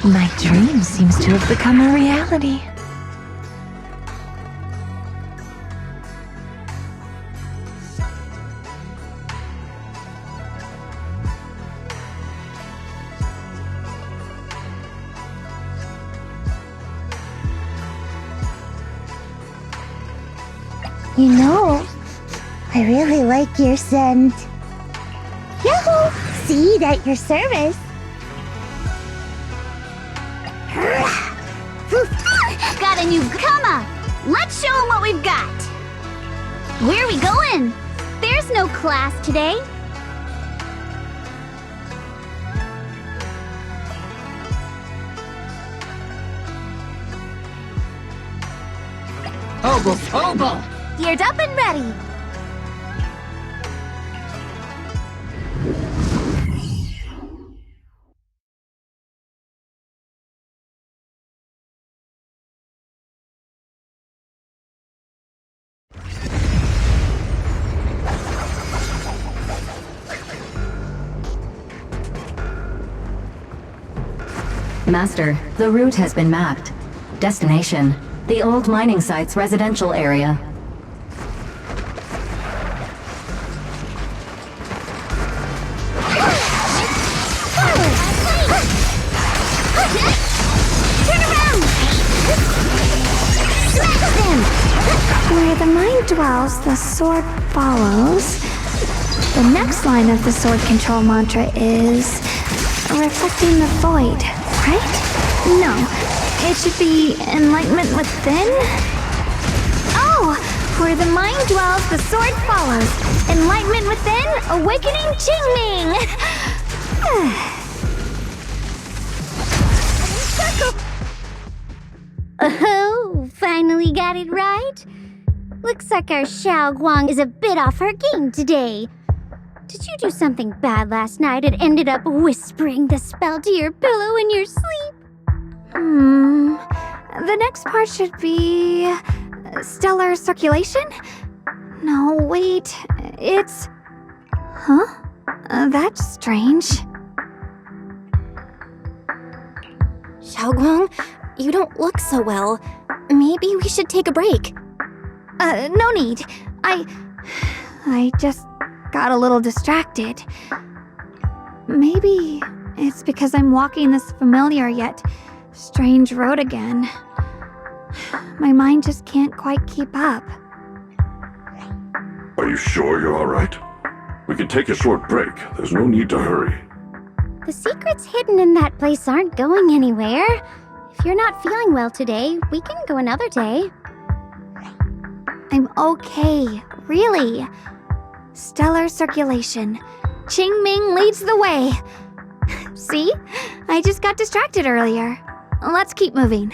My dream seems to have become a reality. You know, I really like your scent. Yahoo! See, at your service. Got a new comma! Let's show them what we've got! Where are we going? There's no class today. Obo! Geared up and ready. Master, the route has been mapped. Destination, the old mining site's residential area. Turn around! Smash them! Where the mind dwells, the sword follows. The next line of the sword control mantra is reflecting the void, right? No, it should be enlightenment within. Oh, where the mind dwells, the sword follows. Enlightenment within, awakening Qingming. Oh, finally got it right. Looks like our Xiao Guang is a bit off her game today. Did you do something bad last night and ended up whispering the spell to your pillow in your sleep? The next part should be stellar circulation? No, wait, it's... Huh? That's strange. Xiaoguang, you don't look so well. Maybe we should take a break. No need. I just got a little distracted. Maybe it's because I'm walking this familiar yet strange road again. My mind just can't quite keep up. Are you sure you're all right? We can take a short break. There's no need to hurry. The secrets hidden in that place aren't going anywhere. If you're not feeling well today, we can go another day. I'm okay, really. Stellar circulation. Qingming leads the way. See? I just got distracted earlier. Let's keep moving.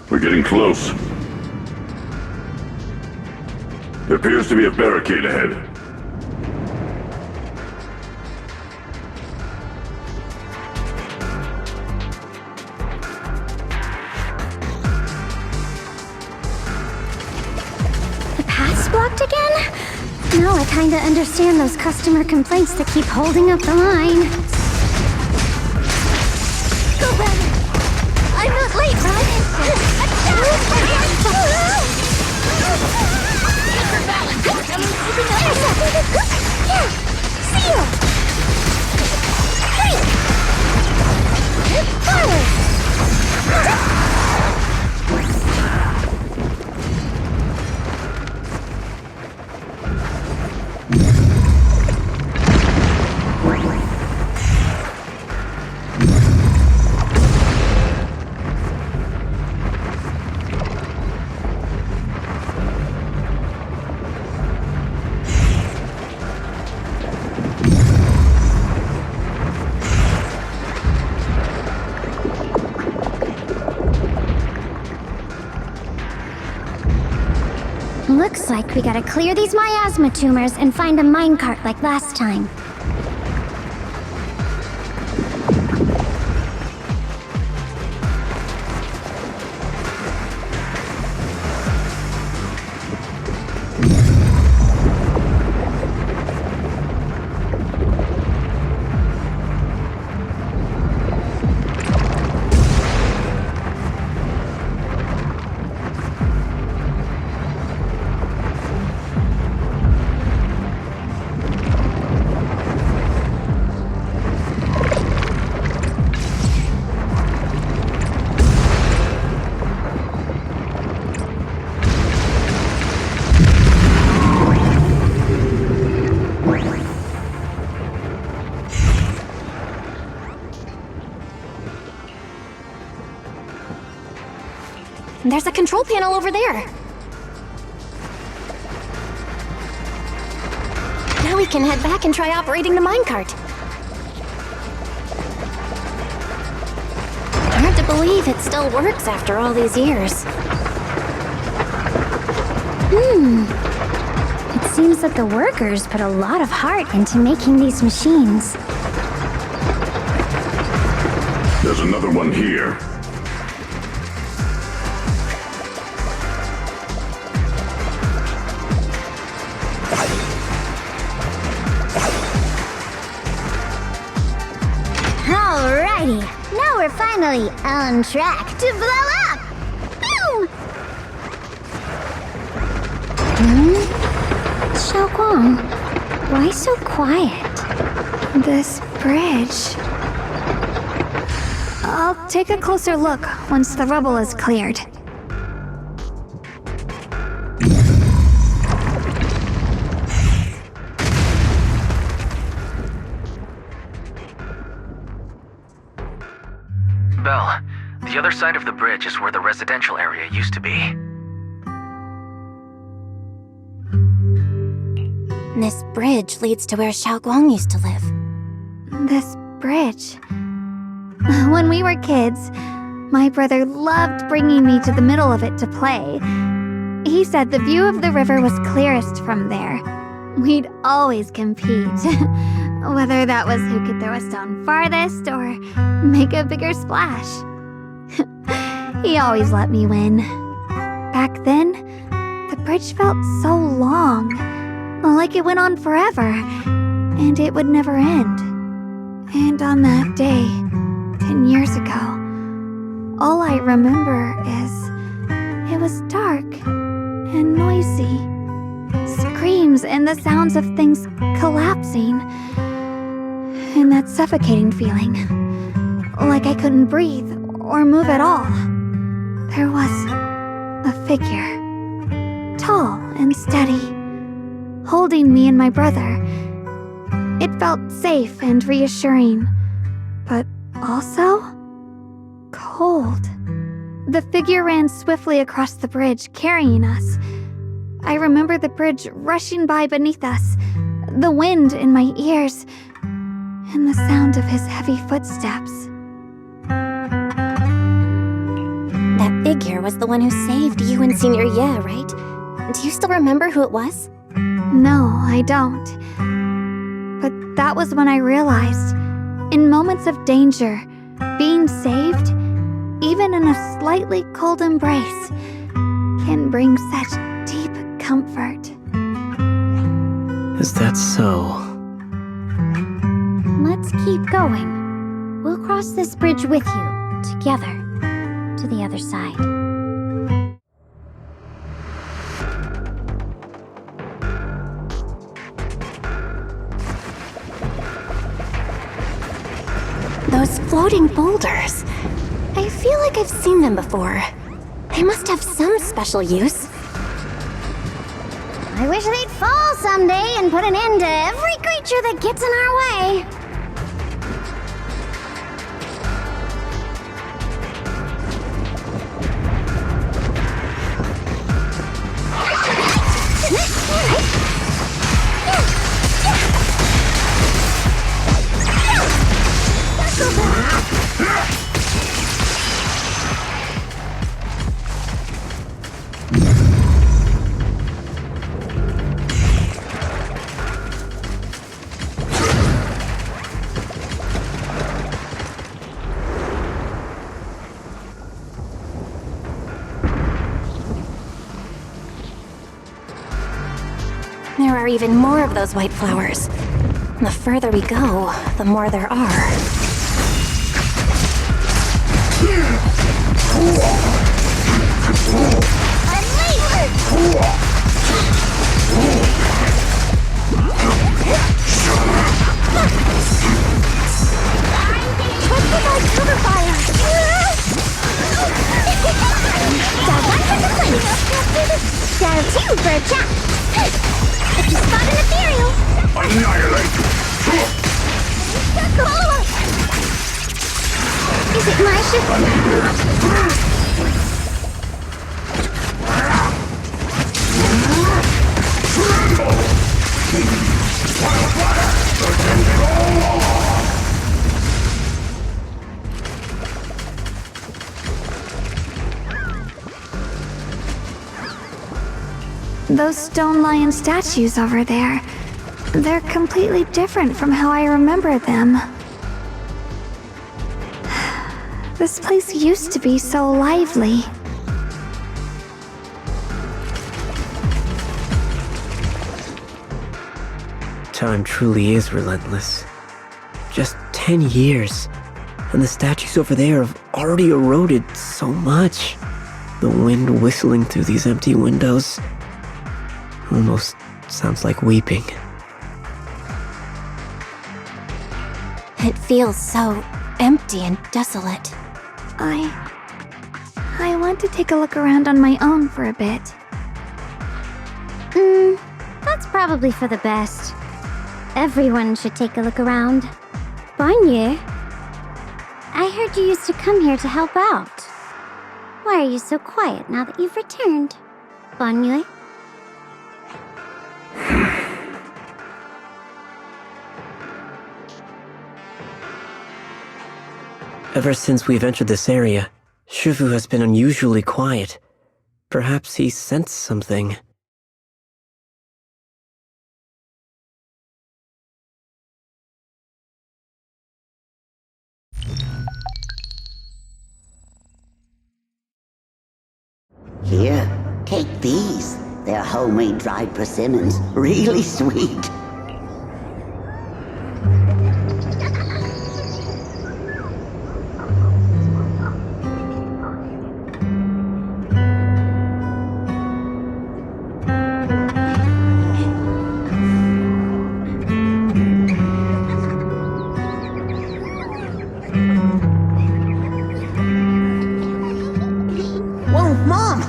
We're getting close. There appears to be a barricade ahead. The path's blocked again? Now I kinda understand those customer complaints that keep holding up the line. Go, Rabbit! I'm not late, right? See you! Hey! Forward! Looks like we gotta clear these miasma tumors and find a minecart like last time. There's a control panel over there. Now we can head back and try operating the minecart. Hard to believe it still works after all these years. It seems that the workers put a lot of heart into making these machines. There's another one here. Alrighty, now we're finally on track to blow up! Boom! Xiaoguang, why so quiet? This bridge. I'll take a closer look once the rubble is cleared. Belle, the other side of the bridge is where the residential area used to be. This bridge leads to where Xiaoguang used to live. This bridge. When we were kids, my brother loved bringing me to the middle of it to play. He said the view of the river was clearest from there. We'd always compete, whether that was who could throw a stone farthest or make a bigger splash. He always let me win. Back then, the bridge felt so long, like it went on forever, and it would never end. And on that day, 10 years ago, all I remember is it was dark and noisy. Screams and the sounds of things collapsing. And that suffocating feeling. Like I couldn't breathe or move at all. There was a figure. Tall and steady. Holding me and my brother. It felt safe and reassuring. But also cold. The figure ran swiftly across the bridge, carrying us. I remember the bridge rushing by beneath us, the wind in my ears, and the sound of his heavy footsteps. That figure was the one who saved you and Senior Ye, right? Do you still remember who it was? No, I don't. But that was when I realized, in moments of danger, being saved, even in a slightly cold embrace, can bring such deep comfort. Is that so? Let's keep going. We'll cross this bridge with you, together, to the other side. Those floating boulders. I feel like I've seen them before. They must have some special use. I wish they'd fall someday and put an end to every creature that gets in our way. There are even more of those white flowers. The further we go, the more there are. Let's provide cover fire! Dial 1 for the plate! Dial 2 for a chat! If you spot an ethereal... Annihilate! Follow up! Is it my ship? I'm here. Those stone lion statues over there, they're completely different from how I remember them. This place used to be so lively. Time truly is relentless. Just 10 years, and the statues over there have already eroded so much. The wind whistling through these empty windows almost sounds like weeping. It feels so empty and desolate. I want to take a look around on my own for a bit. That's probably for the best. Everyone should take a look around. Bonnier, I heard you used to come here to help out. Why are you so quiet now that you've returned? Bonnier? Ever since we've entered this area, Shivu has been unusually quiet. Perhaps he sensed something. Here, take these. They're homemade dried persimmons. Really sweet. Whoa, Mom!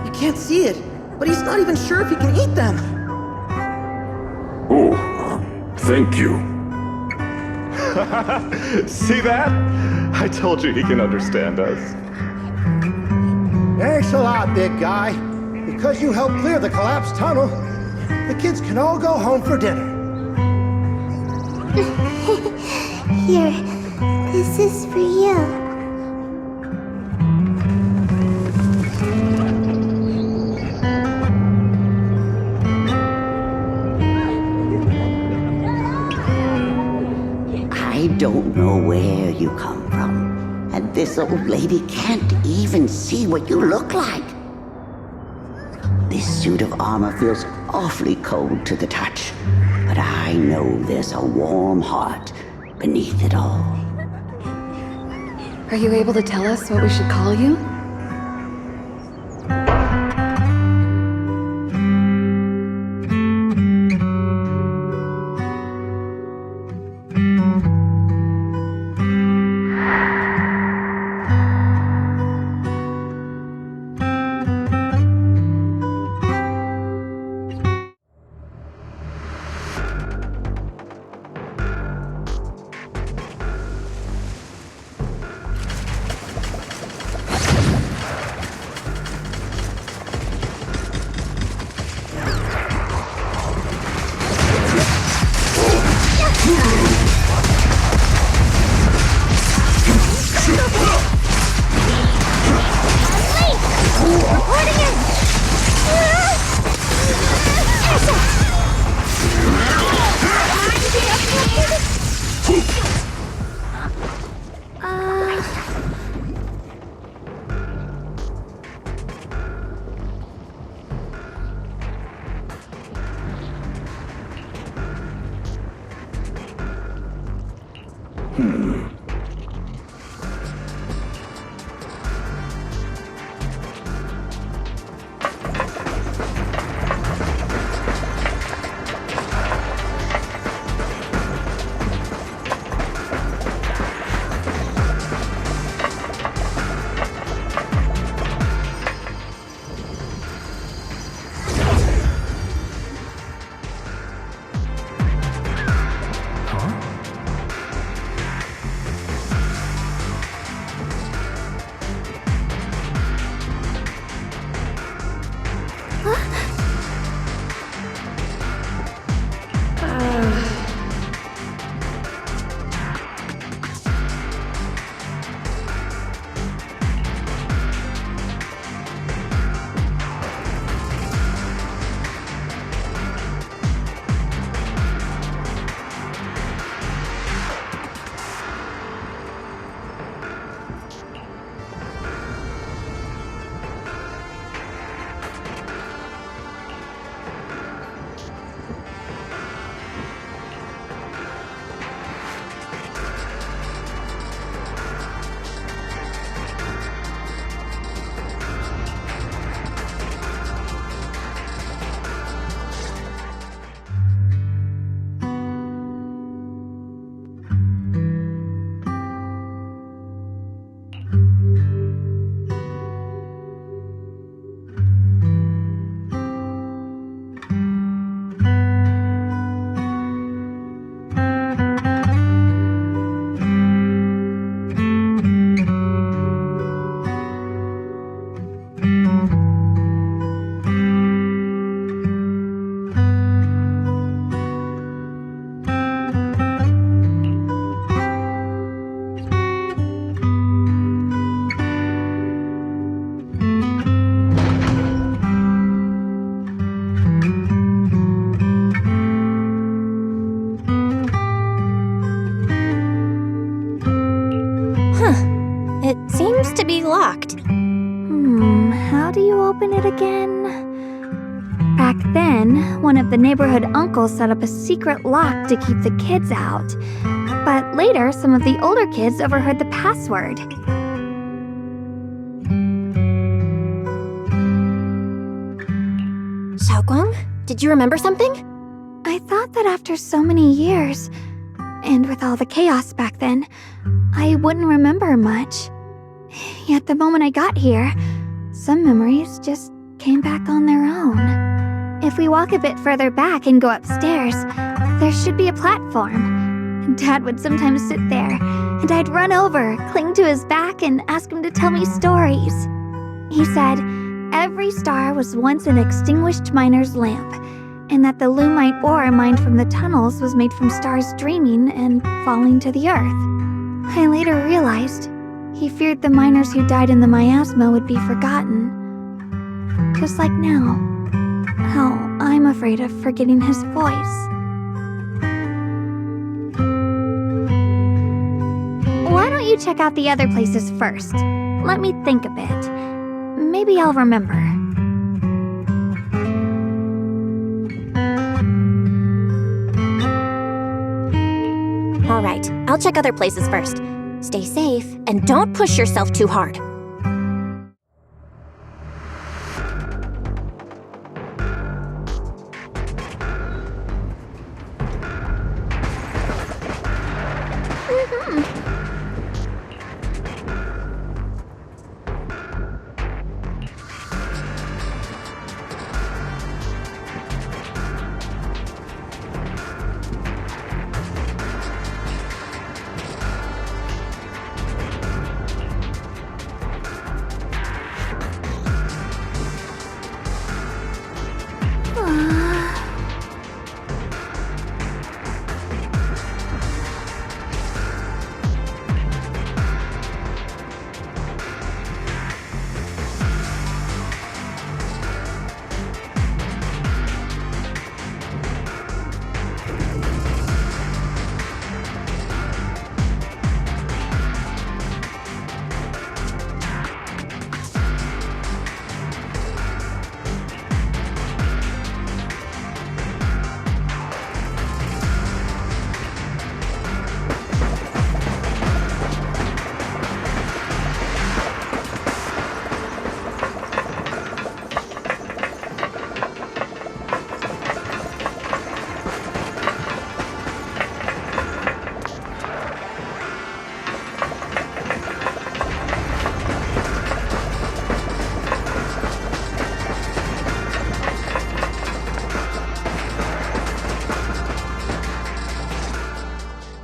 You can't see it, but he's not even sure if he can eat them. Oh, thank you. See that? I told you he can understand us. Thanks a lot, big guy. Because you helped clear the collapsed tunnel, the kids can all go home for dinner. Here, this is for you. I don't know where you come from, and this old lady can't even see what you look like. This suit of armor feels awfully cold to the touch, but I know there's a warm heart beneath it all. Are you able to tell us what we should call you? again? Back then, one of the neighborhood uncles set up a secret lock to keep the kids out. But later, some of the older kids overheard the password. Xiaoguang, did you remember something? I thought that after so many years, and with all the chaos back then, I wouldn't remember much. Yet the moment I got here, some memories just came back on their own. If we walk a bit further back and go upstairs, there should be a platform. Dad would sometimes sit there, and I'd run over, cling to his back, and ask him to tell me stories. He said every star was once an extinguished miner's lamp, and that the lumite ore mined from the tunnels was made from stars dreaming and falling to the earth. I later realized he feared the miners who died in the miasma would be forgotten. Just like now, how I'm afraid of forgetting his voice. Why don't you check out the other places first? Let me think a bit. Maybe I'll remember. All right, I'll check other places first. Stay safe, and don't push yourself too hard.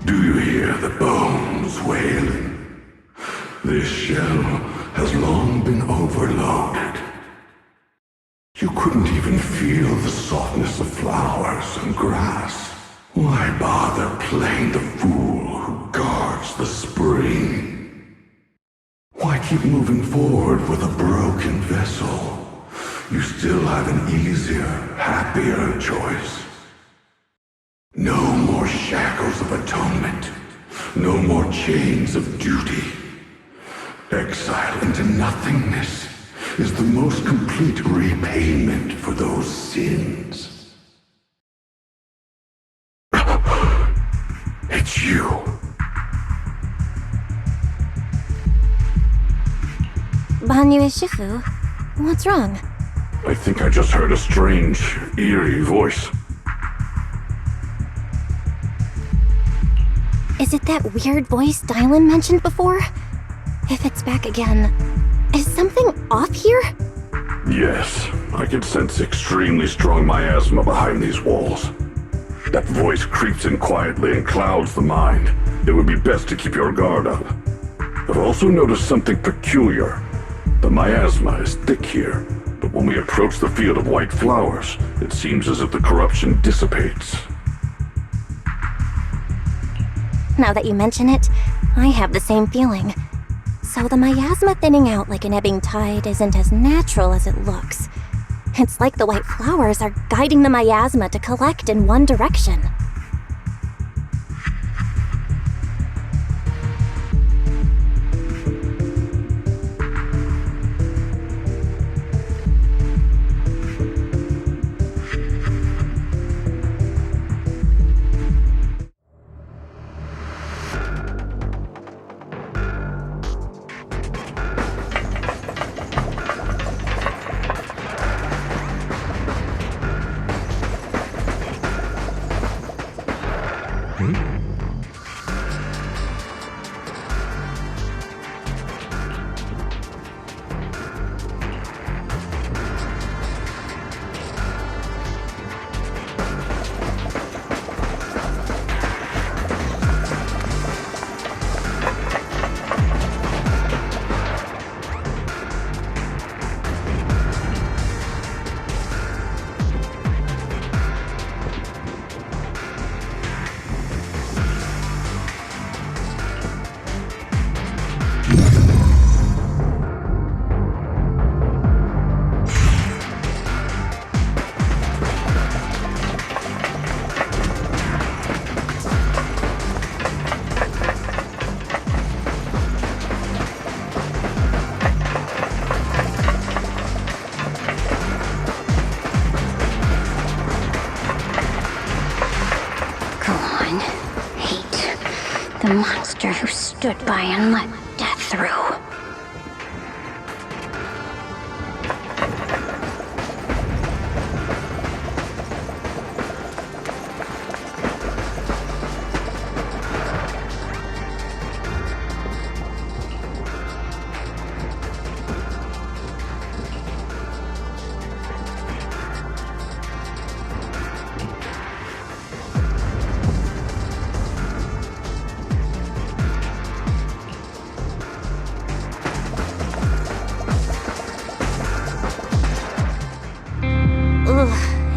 Do you hear the bones wailing? This shell has long been overloaded. You couldn't even feel the softness of flowers and grass. Why bother playing the fool who guards the spring? Why keep moving forward with a broken vessel? You still have an easier, happier choice. No more shackles of atonement. No more chains of duty. Exile into nothingness is the most complete repayment for those sins. It's you. Banyue Shifu, what's wrong? I think I just heard a strange, eerie voice. Is it that weird voice Dylan mentioned before? If it's back again, is something off here? Yes, I can sense extremely strong miasma behind these walls. That voice creeps in quietly and clouds the mind. It would be best to keep your guard up. I've also noticed something peculiar. The miasma is thick here, but when we approach the field of white flowers, it seems as if the corruption dissipates. Now that you mention it, I have the same feeling. So the miasma thinning out like an ebbing tide isn't as natural as it looks. It's like the white flowers are guiding the miasma to collect in one direction. The monster who stood by and let death through.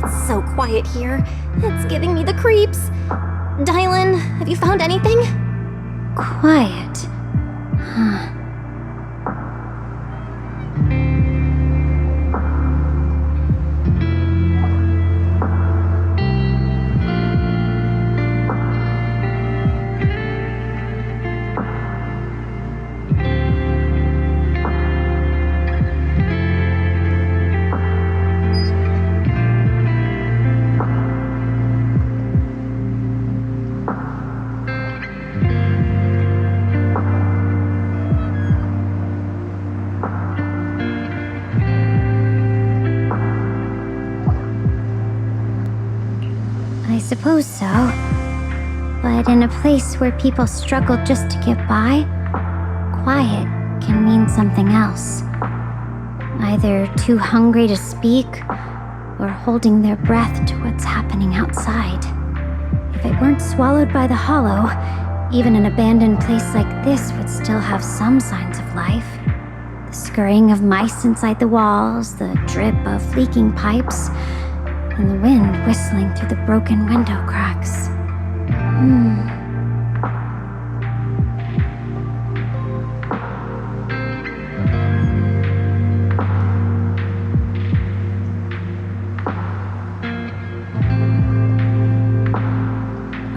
It's so quiet here. It's giving me the creeps. Dylan, have you found anything? Quiet. Huh. I suppose so. But in a place where people struggle just to get by, quiet can mean something else. Either too hungry to speak, or holding their breath to what's happening outside. If it weren't swallowed by the hollow, even an abandoned place like this would still have some signs of life. The scurrying of mice inside the walls, the drip of leaking pipes, and the wind whistling through the broken window cracks.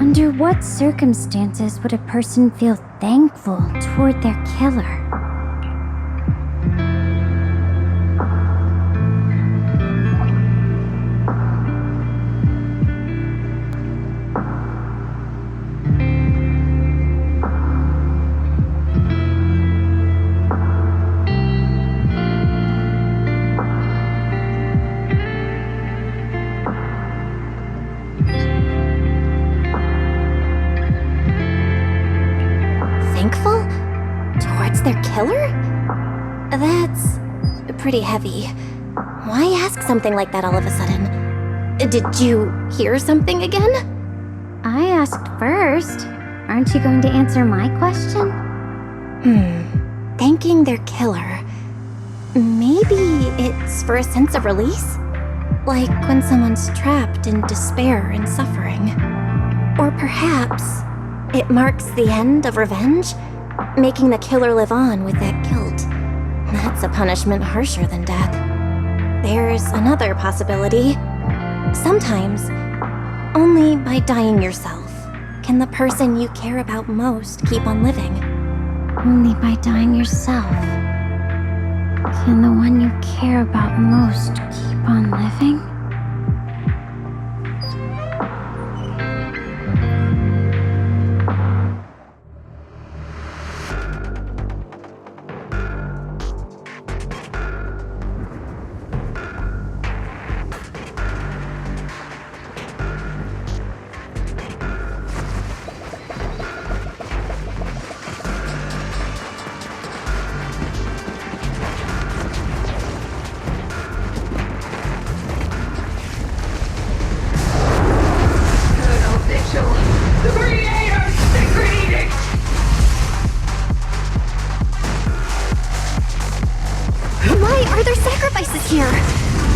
Under what circumstances would a person feel thankful toward their killer? Thankful? Towards their killer? That's pretty heavy. Why ask something like that all of a sudden? Did you hear something again? I asked first. Aren't you going to answer my question? Thanking their killer. Maybe it's for a sense of release? Like when someone's trapped in despair and suffering. Or perhaps it marks the end of revenge, making the killer live on with that guilt. That's a punishment harsher than death. There's another possibility. Sometimes, only by dying yourself can the person you care about most keep on living. Only by dying yourself can the one you care about most keep on living? Why are there sacrifices here?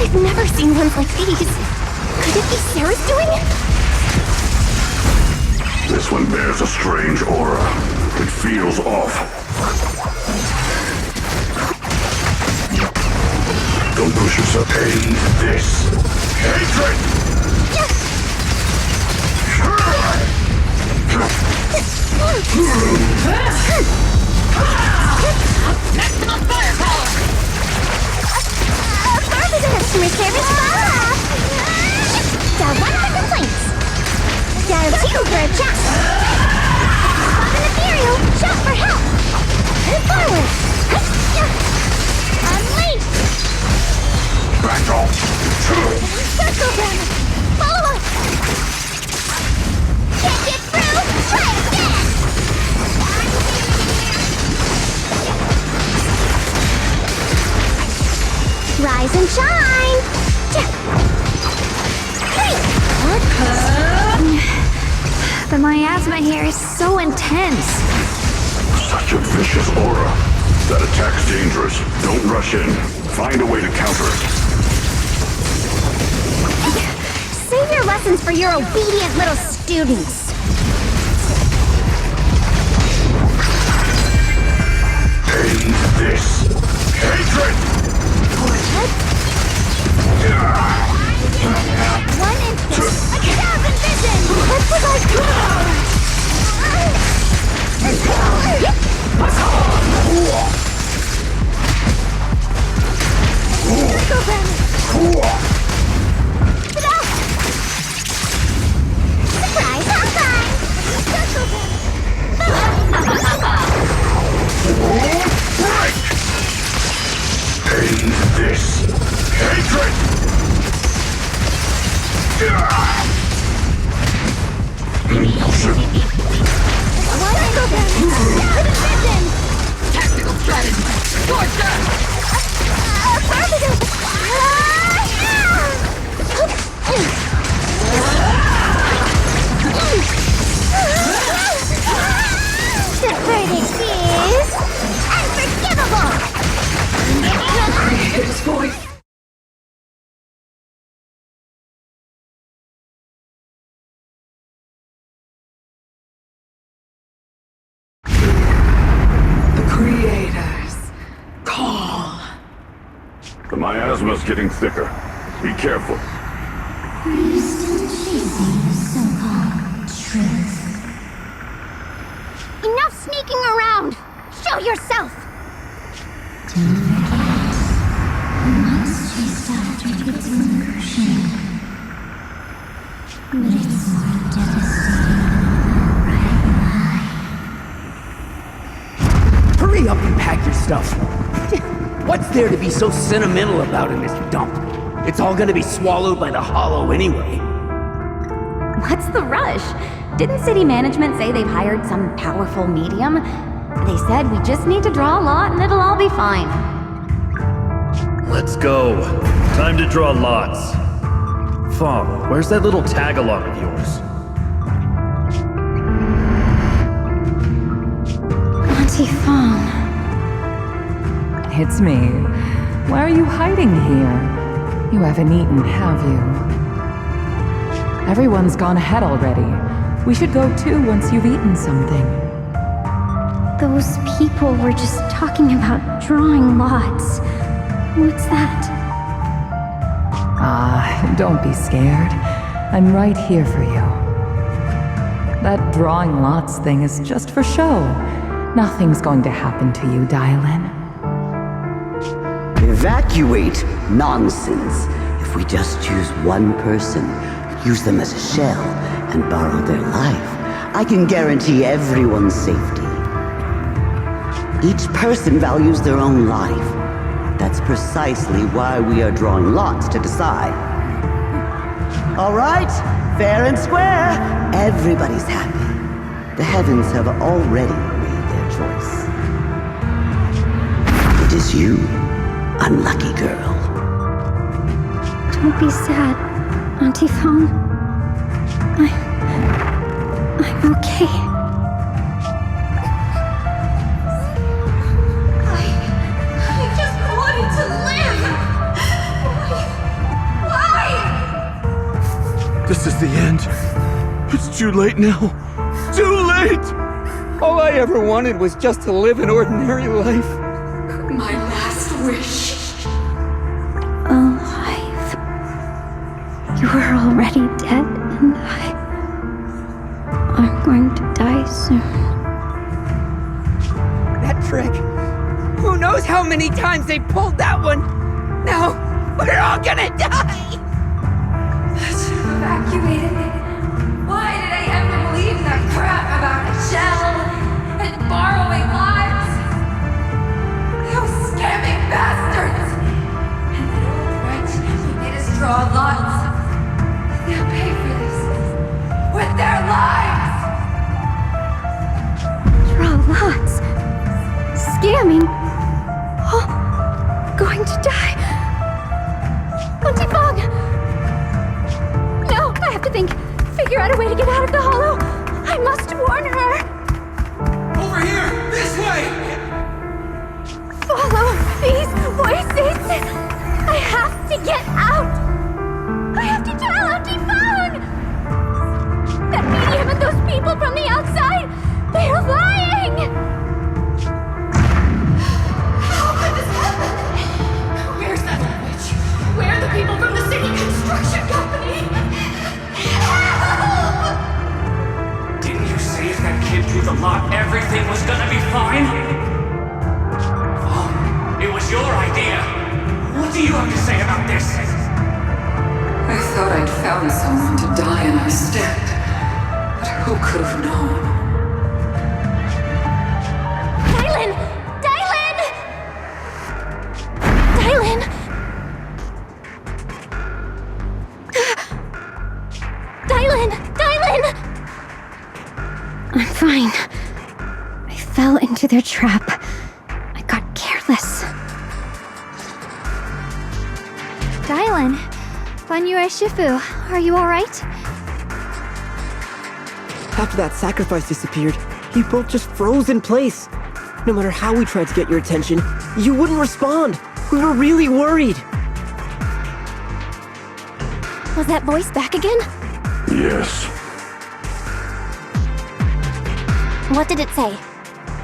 I've never seen ones like these. Could it be Sarah's doing? This one bears a strange aura. It feels off. Don't push yourself. End this. Hatred! Maximum firepower! Affirmative! Reservist follow-up! Got one for complaints. Got two for a chat. Spot in the Forward! Unleash! Back off! Circle them! Follow us! Can't get through? Try again! Rise and shine! The miasma here is so intense. Such a vicious aura. That attack's dangerous. Don't rush in. Find a way to counter it. Save your lessons for your obedient little students. End this. Hatred! One instant, 1,000 vision! What was I doing? Circle them! Surprise, high Circle them! Right! End this. Hatred! Tactical strategy! Towards them! Affirmative! The verdict is unforgivable! Creator's voice. Creators, call. The miasma's getting thicker. Be careful. Are you still chasing the so-called truth? Enough sneaking around! Show yourself! Don't forget, the monster after its incursion. But it's more devastating Hurry up and pack your stuff. What's there to be so sentimental about in this dump? It's all gonna be swallowed by the hollow anyway. What's the rush? Didn't city management say they've hired some powerful medium? They said we just need to draw a lot and it'll all be fine. Let's go. Time to draw lots. Fong, where's that little tag-along of yours? Auntie Fong. It's me. Why are you hiding here? You haven't eaten, have you? Everyone's gone ahead already. We should go too once you've eaten something. Those people were just talking about drawing lots. What's that? Don't be scared. I'm right here for you. That drawing lots thing is just for show. Nothing's going to happen to you, Dylan. Evacuate? Nonsense. If we just choose one person, use them as a shell, and borrow their life, I can guarantee everyone's safety. Each person values their own life. That's precisely why we are drawing lots to decide. All right, fair and square. Everybody's happy. The heavens have already made their choice. It is you, unlucky girl. Don't be sad, Auntie Fong. I'm okay. I just wanted to live! Why? This is the end. It's too late now. Too late! All I ever wanted was just to live an ordinary life. My last wish. Alive. You were already dead, and I'm going to die soon. That trick. Who knows how many times they pulled that one? Now, we're all gonna die! Evacuated me. Why did I ever believe that crap about a shell and borrowing lives? draw lots. They'll pay for this with their lives! Draw lots. Scamming. Oh, going to die. Auntie Fong! No, I have to think. Figure out a way to get out of the hollow. I must warn her. Over here! This way! Follow these voices. I have to get out. I have to tell Auntie Fong. That medium and those people from the outside, they're lying. How could this happen? Where's that witch? Where are the people from the city construction company? Help! Didn't you say if that kid drew the lot, everything was gonna be fine? Oh, it was your idea. What do you have to say about this? I thought I'd found someone to die in our stead, but who could have known? Dylan! Dylan! Dylan! Dylan! Dylan! I'm fine. I fell into their trap. I got careless. Dylan, Banyue Shifu, are you alright? After that sacrifice disappeared, you both just froze in place. No matter how we tried to get your attention, you wouldn't respond. We were really worried. Was that voice back again? Yes. What did it say?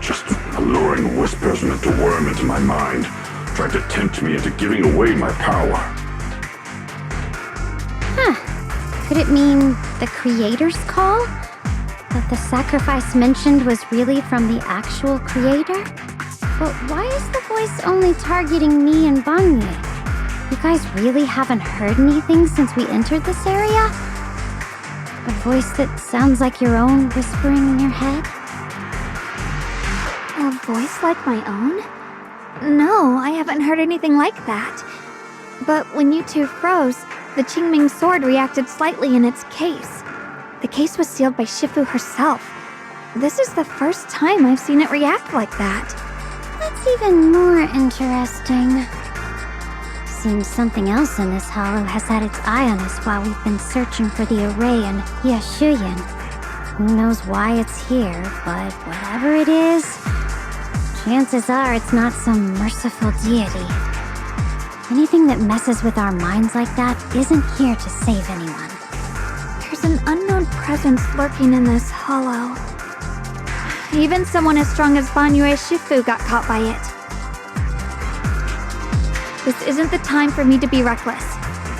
Just alluring whispers meant to worm into my mind. Tried to tempt me into giving away my power. Huh. Could it mean the creator's call? That the sacrifice mentioned was really from the actual creator? But why is the voice only targeting me and Banyue? You guys really haven't heard anything since we entered this area? A voice that sounds like your own whispering in your head? A voice like my own? No, I haven't heard anything like that. But when you two froze, the Qingming sword reacted slightly in its case. The case was sealed by Shifu herself. This is the first time I've seen it react like that. That's even more interesting. Seems something else in this hollow has had its eye on us while we've been searching for the array in Yashuyan. Who knows why it's here, but whatever it is, chances are it's not some merciful deity. Anything that messes with our minds like that isn't here to save anyone. There's an unknown presence lurking in this hollow. Even someone as strong as Banyue Shifu got caught by it. This isn't the time for me to be reckless.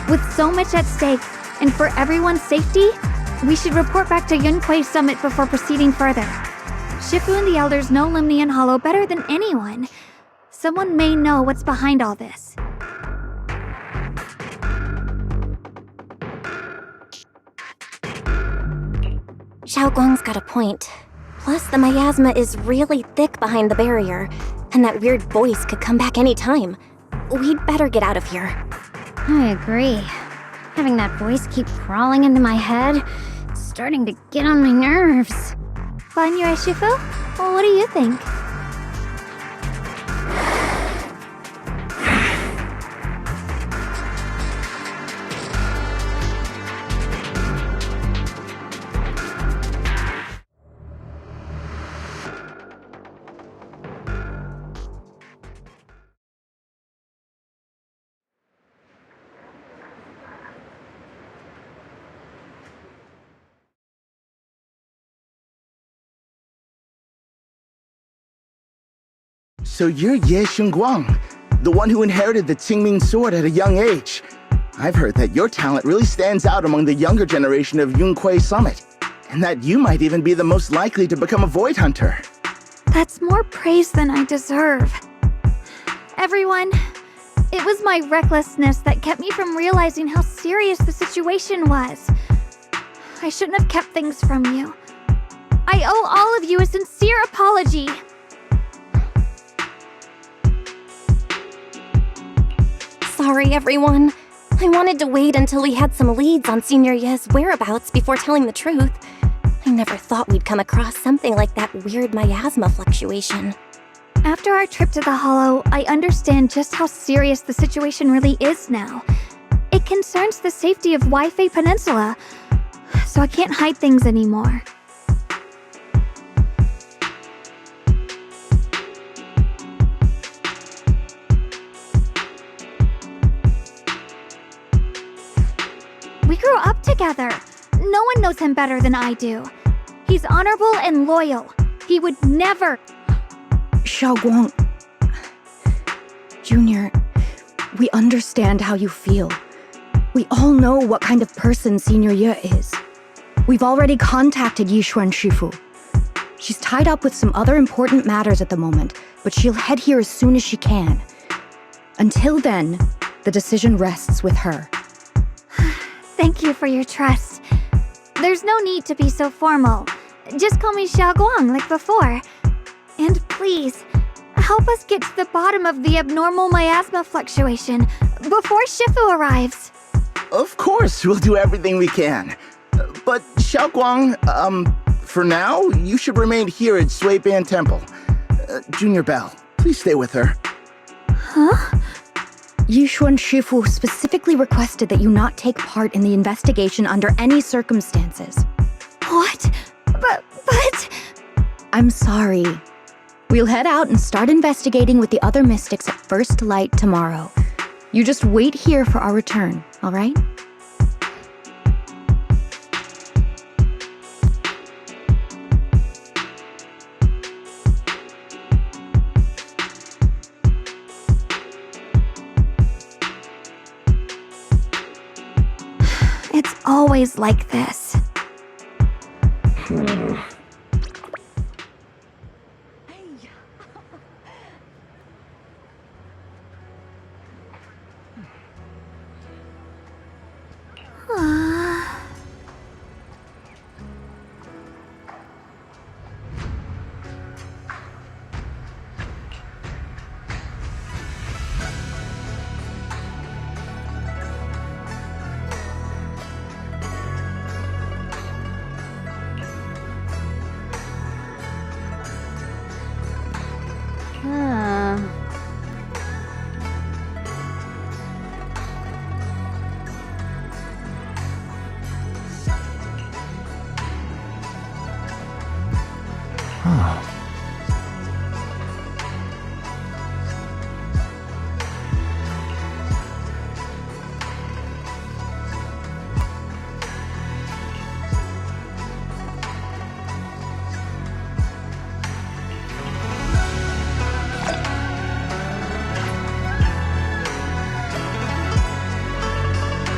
With so much at stake, and for everyone's safety, we should report back to Yunquei Summit before proceeding further. Shifu and the elders know Limnian Hollow better than anyone. Someone may know what's behind all this. Xiaoguang's got a point. Plus, the miasma is really thick behind the barrier, and that weird voice could come back any time. We'd better get out of here. I agree. Having that voice keep crawling into my head, it's starting to get on my nerves. Banyue Shifu? Well, what do you think? So you're Ye Xingguang, the one who inherited the Qingming sword at a young age. I've heard that your talent really stands out among the younger generation of Yunquei Summit, and that you might even be the most likely to become a Void Hunter. That's more praise than I deserve. Everyone, it was my recklessness that kept me from realizing how serious the situation was. I shouldn't have kept things from you. I owe all of you a sincere apology. Sorry, everyone. I wanted to wait until we had some leads on Senior Ye's whereabouts before telling the truth. I never thought we'd come across something like that weird miasma fluctuation. After our trip to the Hollow, I understand just how serious the situation really is now. It concerns the safety of Wi-Fi Peninsula, so I can't hide things anymore. We grew up together. No one knows him better than I do. He's honorable and loyal. He would never... Xiaoguang... Junior, we understand how you feel. We all know what kind of person Senior Ye is. We've already contacted Yishuan Shifu. She's tied up with some other important matters at the moment, but she'll head here as soon as she can. Until then, the decision rests with her. Thank you for your trust. There's no need to be so formal. Just call me Xiaoguang like before. And please, help us get to the bottom of the abnormal miasma fluctuation before Shifu arrives. Of course, we'll do everything we can. But Xiaoguang, for now, you should remain here at Suiban Temple. Junior Bell, please stay with her. Huh? Yishuan Shifu specifically requested that you not take part in the investigation under any circumstances. What? But... I'm sorry. We'll head out and start investigating with the other mystics at first light tomorrow. You just wait here for our return, all right? It's always like this.